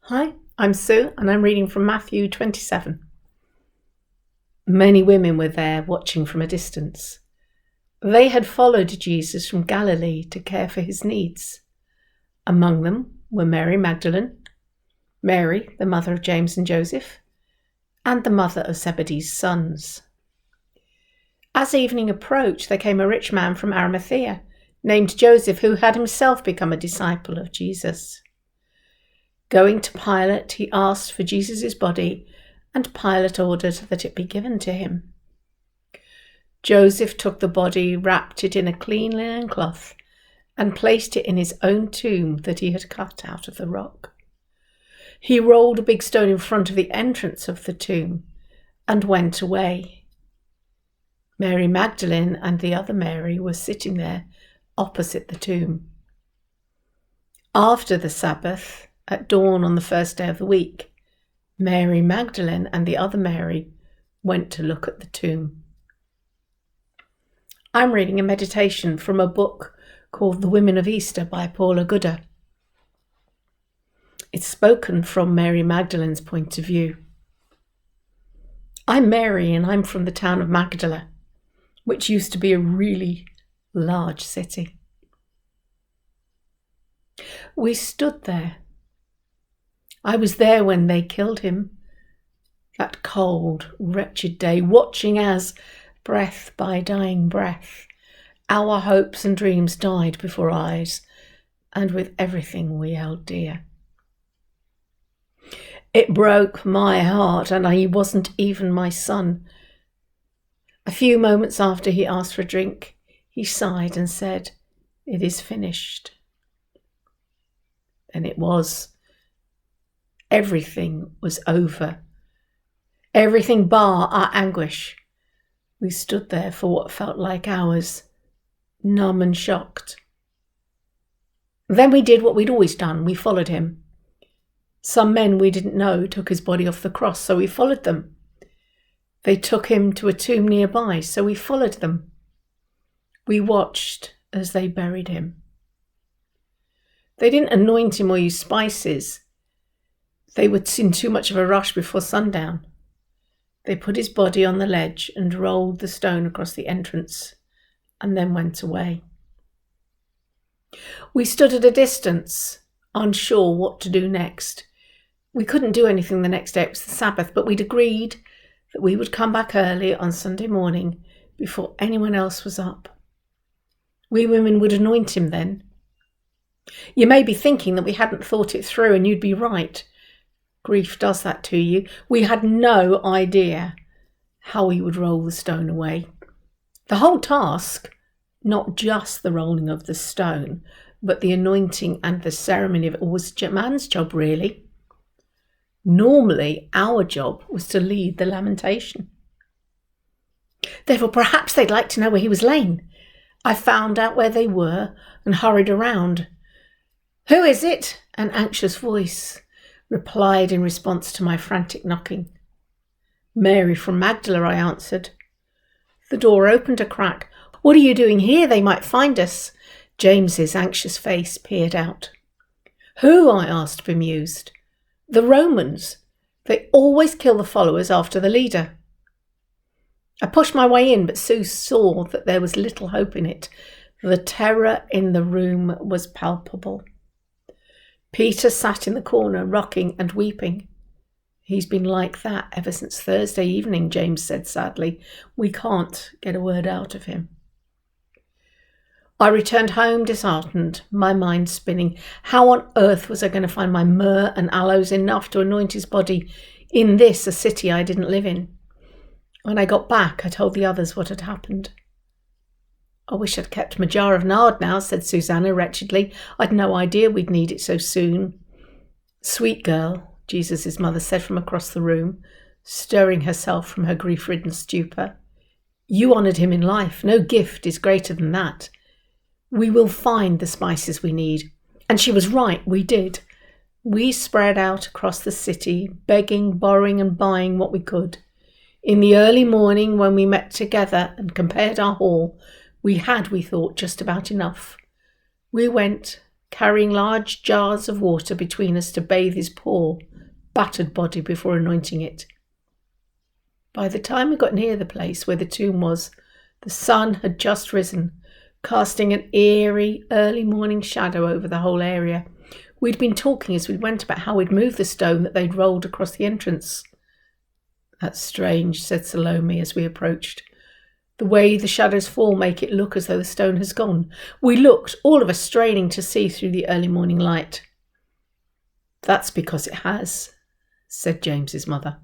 Hi, I'm Sue and I'm reading from Matthew 27. Many women were there watching from a distance. They had followed Jesus from Galilee to care for his needs. Among them were Mary Magdalene, Mary, the mother of James and Joseph, and the mother of Zebedee's sons. As evening approached, there came a rich man from Arimathea named Joseph, who had himself become a disciple of Jesus. Going to Pilate, he asked for Jesus' body, and Pilate ordered that it be given to him. Joseph took the body, wrapped it in a clean linen cloth, and placed it in his own tomb that he had cut out of the rock. He rolled a big stone in front of the entrance of the tomb and went away. Mary Magdalene and the other Mary were sitting there opposite the tomb. After the Sabbath, at dawn on the first day of the week, Mary Magdalene and the other Mary went to look at the tomb. I'm reading a meditation from a book called The Women of Easter by Paula Gooder. It's spoken from Mary Magdalene's point of view. I'm Mary and I'm from the town of Magdala, which used to be a really large city. We stood there. I was there when they killed him, that cold, wretched day, watching as, breath by dying breath, our hopes and dreams died before our eyes, and with everything we held dear. It broke my heart, and he wasn't even my son. A few moments after he asked for a drink, he sighed and said, "It is finished." And it was. Everything was over. Everything bar our anguish. We stood there for what felt like hours, numb and shocked. Then we did what we'd always done. We followed him. Some men we didn't know took his body off the cross, so we followed them. They took him to a tomb nearby, so we followed them. We watched as they buried him. They didn't anoint him or use spices. They were in too much of a rush before sundown. They put his body on the ledge and rolled the stone across the entrance and then went away. We stood at a distance, unsure what to do next. We couldn't do anything the next day, it was the Sabbath, but we'd agreed that we would come back early on Sunday morning before anyone else was up. We women would anoint him then. You may be thinking that we hadn't thought it through, and you'd be right. Grief does that to you. We had no idea how we would roll the stone away. The whole task, not just the rolling of the stone, but the anointing and the ceremony of it, was a man's job, really. Normally, our job was to lead the lamentation. Therefore, perhaps they'd like to know where he was laid. I found out where they were and hurried around. "Who is it?" An anxious voice replied in response to my frantic knocking. "Mary from Magdala," I answered. The door opened a crack. "What are you doing here? They might find us." James's anxious face peered out. "Who?" I asked, bemused. "The Romans. They always kill the followers after the leader." I pushed my way in, but Sue saw that there was little hope in it. The terror in the room was palpable. Peter sat in the corner, rocking and weeping. "He's been like that ever since Thursday evening," James said sadly. "We can't get a word out of him." I returned home disheartened, my mind spinning. How on earth was I going to find my myrrh and aloes enough to anoint his body in this, a city I didn't live in? When I got back, I told the others what had happened. "I wish I'd kept my jar of nard now," said Susanna wretchedly. "I'd no idea we'd need it so soon." "Sweet girl," Jesus' mother said from across the room, stirring herself from her grief-ridden stupor. "You honoured him in life. No gift is greater than that. We will find the spices we need." And she was right, we did. We spread out across the city, begging, borrowing and buying what we could. In the early morning, when we met together and compared our haul, we thought, just about enough. We went carrying large jars of water between us to bathe his poor, battered body before anointing it. By the time we got near the place where the tomb was, the sun had just risen, casting an eerie, early morning shadow over the whole area. We'd been talking as we went about how we'd moved the stone that they'd rolled across the entrance. "That's strange," said Salome as we approached. "The way the shadows fall make it look as though the stone has gone." We looked, all of us straining to see through the early morning light. "That's because it has," said James's mother.